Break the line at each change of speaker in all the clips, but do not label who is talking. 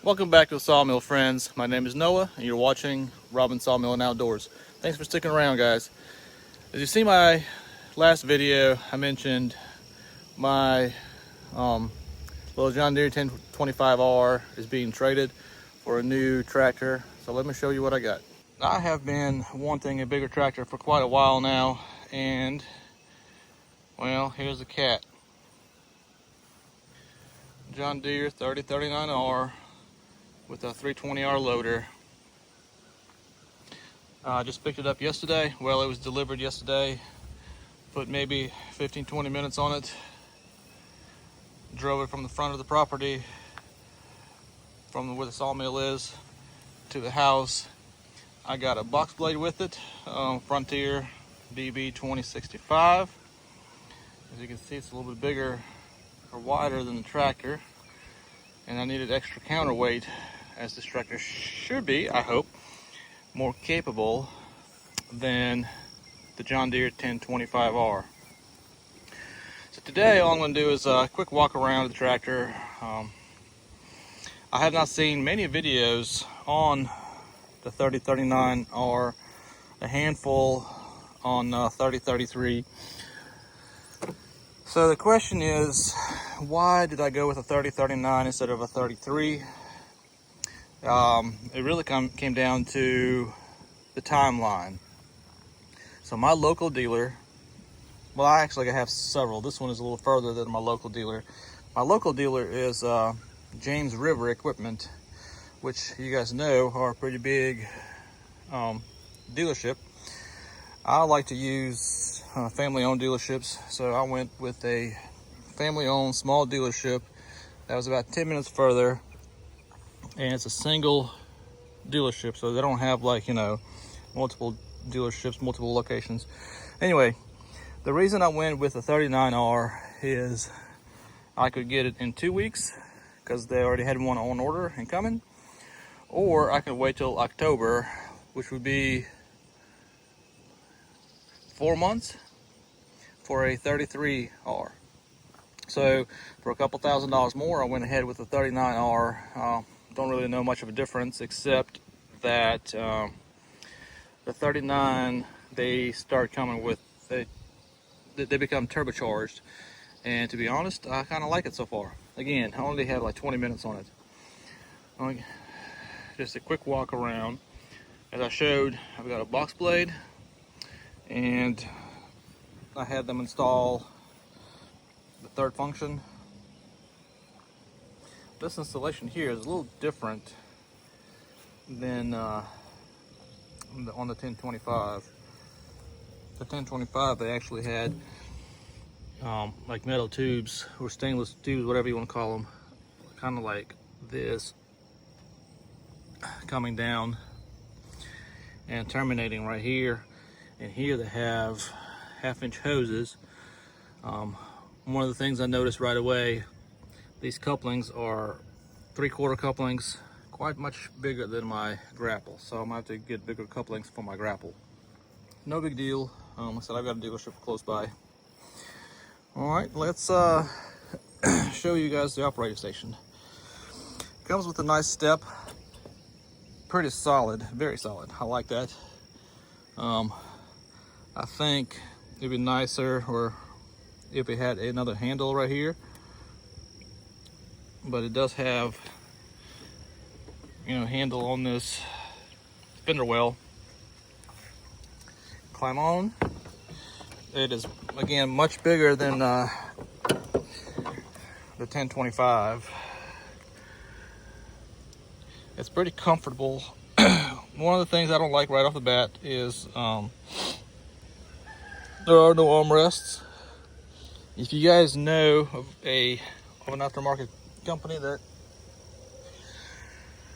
Welcome back to the Sawmill, friends. My name is Noah, and you're watching Robin Sawmill and Outdoors. Thanks for sticking around, guys. As you see my last video, I mentioned my little John Deere 1025R is being traded for a new tractor. So let me show you what I got. I have been wanting a bigger tractor for quite a while now, and well, here's the cat. John Deere 3039R with a 320R loader. I just picked it up yesterday. Well, it was delivered yesterday. Put maybe 15-20 minutes on it. Drove it from the front of the property, from where the sawmill is, to the house. I got a box blade with it, Frontier DB 2065. As you can see, it's a little bit bigger or wider than the tractor, and I needed extra counterweight, as this tractor should be, I hope, more capable than the John Deere 1025R. So today all I'm going to do is a quick walk around the tractor. I have not seen many videos on the 3039R, a handful on 3033. So the question is, why did I go with a 3039 instead of a 33? It really came down to the timeline. So my local dealer, well, I have several. This one is a little further than my local dealer. My local dealer is James River Equipment, which you guys know are a pretty big dealership. I like to use family-owned dealerships, so I went with a family-owned small dealership that was about 10 minutes further, and it's a single dealership, so they don't have, like, multiple dealerships, multiple locations. Anyway, the reason I went with the 39R is I could get it in 2 weeks because they already had one on order and coming, or I could wait till October, which would be 4 months for a 33R. So for a couple $1,000s more, I went ahead with the 39R. Don't really know much of a difference, except that the 39, they start coming with, they become turbocharged, and to be honest, I kind of like it so far. Again, I only have like 20 minutes on it. Just a quick walk around. As I showed, I've got a box blade, and I had them install the third function. This installation here is a little different than on the 1025. The 1025, they actually had like metal tubes or stainless tubes, whatever you want to call them, kind of like this, coming down and terminating right here. And here they have 1/2-inch hoses. One of the things I noticed right away, these couplings are 3/4 couplings, quite much bigger than my grapple, so I'm gonna have to get bigger couplings for my grapple. No big deal. I said I've got a dealership close by. All right, let's show you guys the operating station. Comes with a nice step, pretty solid, very solid. I like that. I think it'd be nicer or if it had another handle right here, but it does have, handle on this spindle well. Climb on. It is, again, much bigger than the 1025. It's pretty comfortable. One of the things I don't like right off the bat is there are no armrests. If you guys know of an aftermarket company that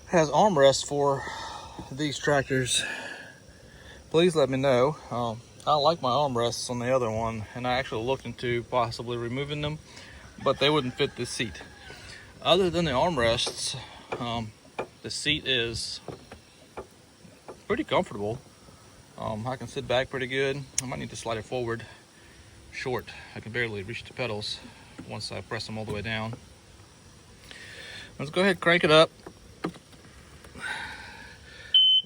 has armrests for these tractors, please let me know. I like my armrests on the other one, and I actually looked into possibly removing them, but they wouldn't fit this seat. Other than the armrests, the seat is pretty comfortable. I can sit back pretty good. I might need to slide it forward short. I can barely reach the pedals once I press them all the way down. Let's go ahead and crank it up.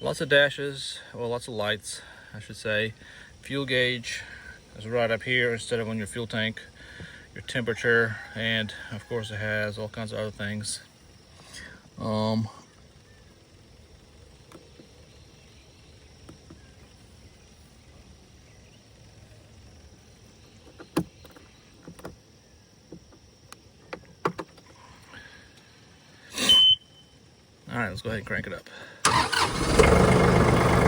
Lots of dashes, well, lots of lights, I should say. Fuel gauge is right up here instead of on your fuel tank. Your temperature, and of course it has all kinds of other things. All right, let's go ahead and crank it up.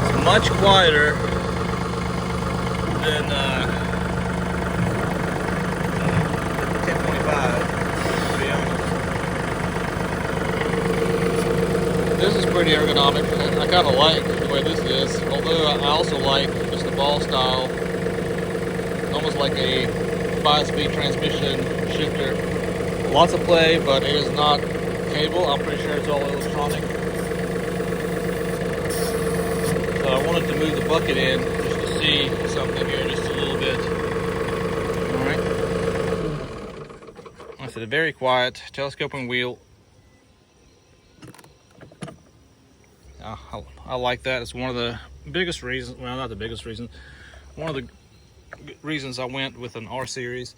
It's much quieter than 1025, to be honest. This is pretty ergonomic. I kind of like the way this is, although I also like just the ball style, almost like a 5-speed transmission shifter. Lots of play, but it is not cable. I'm pretty sure it's all electronic. So I wanted to move the bucket in just to see something here just a little bit. All right. I said a very quiet telescoping wheel. I like that. It's one of the biggest reasons, well, not the biggest reason, one of the reasons I went with an R series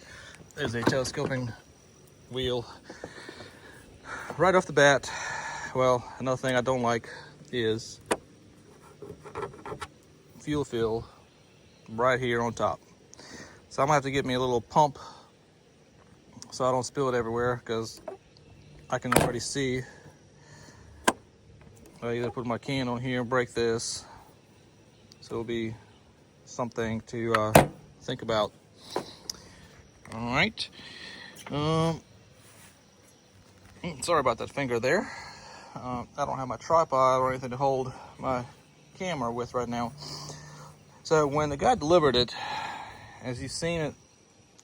is a telescoping wheel. Right off the bat, well, another thing I don't like is fuel fill right here on top. So I'm gonna have to get me a little pump so I don't spill it everywhere, because I can already see I either put my can on here and break this. So it'll be something to think about. All right. Sorry about that finger there. I don't have my tripod or anything to hold my camera with right now. So when the guy delivered it, as you've seen it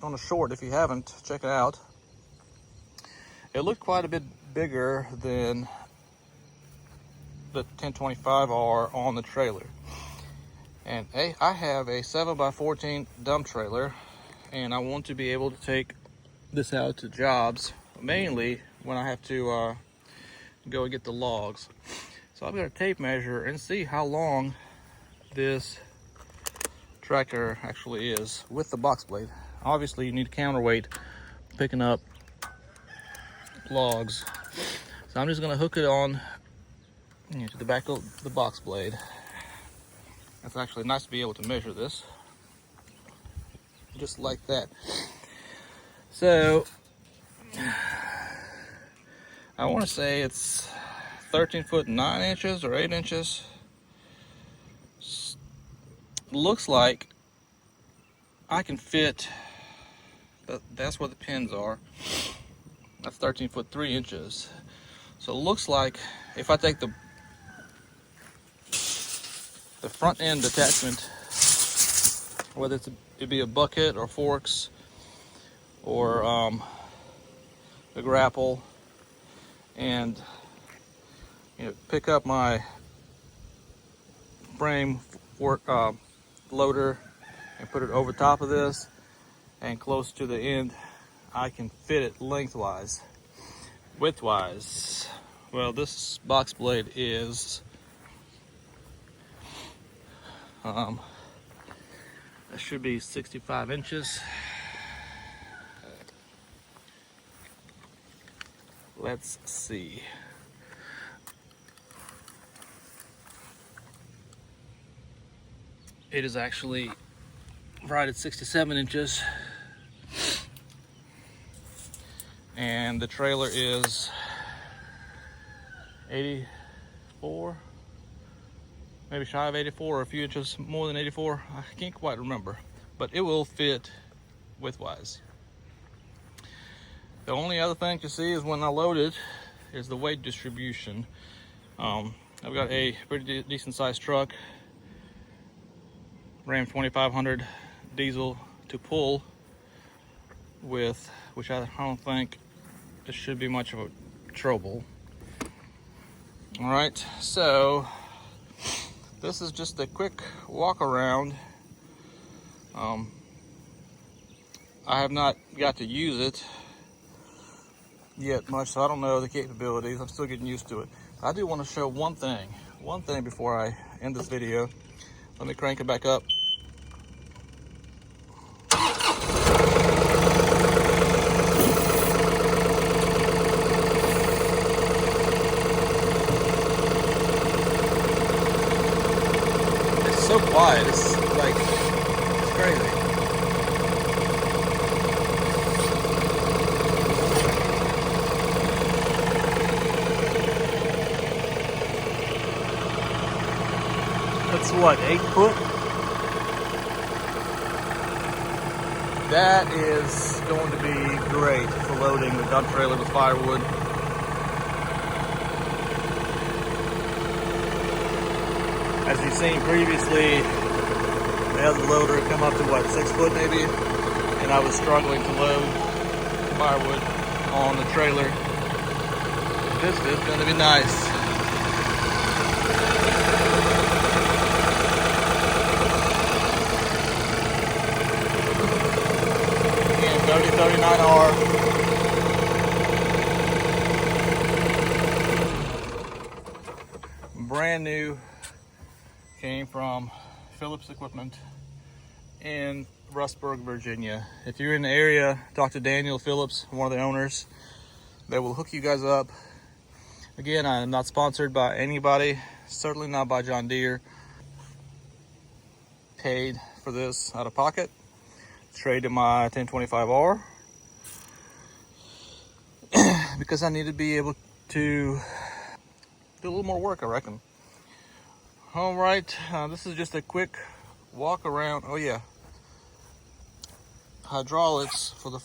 on the short, if you haven't, check it out. It looked quite a bit bigger than the 1025R on the trailer. And I have a 7x14 dump trailer, and I want to be able to take this out to jobs, mainly when I have to go and get the logs. So I'm going to tape measure and see how long this tractor actually is with the box blade. Obviously you need a counterweight picking up logs. So I'm just going to hook it on to the back of the box blade. It's actually nice to be able to measure this just like that. So I want to say it's 13 foot 9 inches or 8 inches. Looks like I can fit, that's where the pins are. That's 13 foot 3 inches. So it looks like if I take the front end attachment, whether it'd be a bucket or forks or a grapple, and pick up my frame fork loader and put it over top of this and close to the end, I can fit it lengthwise. Widthwise, well, this box blade is it should be 65 inches. Let's see. It is actually right at 67 inches. And the trailer is 84, maybe shy of 84 or a few inches more than 84. I can't quite remember, but it will fit widthwise. The only other thing to see is when I load it is the weight distribution. I've got a pretty decent sized truck, Ram 2500 diesel to pull with, which I don't think this should be much of a trouble. All right, so this is just a quick walk around. I have not got to use it yet much, so I don't know the capabilities. I'm still getting used to it. I do want to show one thing. one thing before I end this video. Let me crank it back up. It's so quiet. It's like, it's crazy. That's what, 8 foot? That is going to be great for loading the dump trailer with firewood. As you've seen previously, the other loader had come up to what, 6 foot maybe? And I was struggling to load firewood on the trailer. This is going to be nice. Again, 3039R. Brand new. Came from Phillips Equipment in Rustburg, Virginia. If you're in the area, talk to Daniel Phillips, one of the owners. They will hook you guys up. Again, I am not sponsored by anybody, certainly not by John Deere. Paid for this out of pocket. Traded my 1025R because I need to be able to do a little more work, I reckon. All right, this is just a quick walk around. Oh yeah, hydraulics for the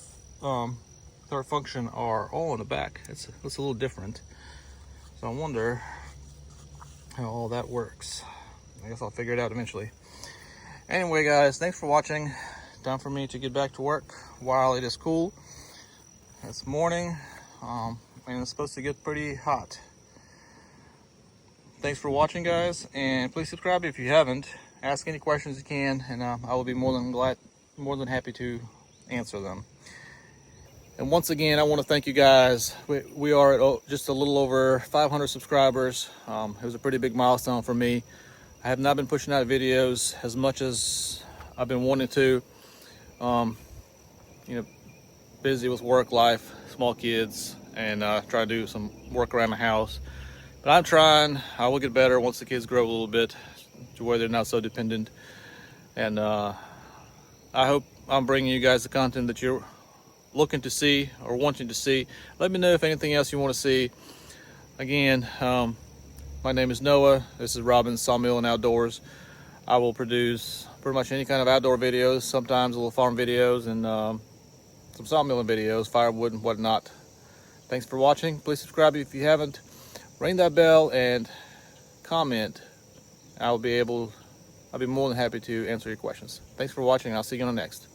third function are all in the back. It's a little different, so I wonder how all that works. I guess I'll figure it out eventually. Anyway, guys, thanks for watching. Time for me to get back to work while it is cool. It's morning, and it's supposed to get pretty hot. Thanks for watching, guys, and please subscribe if you haven't. Ask any questions you can, and I will be more than happy to answer them. And once again, I want to thank you guys. We are at just a little over 500 subscribers. It was a pretty big milestone for me. I have not been pushing out videos as much as I've been wanting to. You know, busy with work life, small kids, and try to do some work around the house. But I'm trying. I will get better once the kids grow a little bit to where they're not so dependent. And I hope I'm bringing you guys the content that you're looking to see or wanting to see. Let me know if anything else you want to see. Again, my name is Noah. This is Robin's Sawmill and Outdoors. I will produce pretty much any kind of outdoor videos, sometimes little farm videos, and some sawmilling videos, firewood and whatnot. Thanks for watching. Please subscribe if you haven't. Ring that bell and comment. I'll be more than happy to answer your questions. Thanks for watching. I'll see you on the next.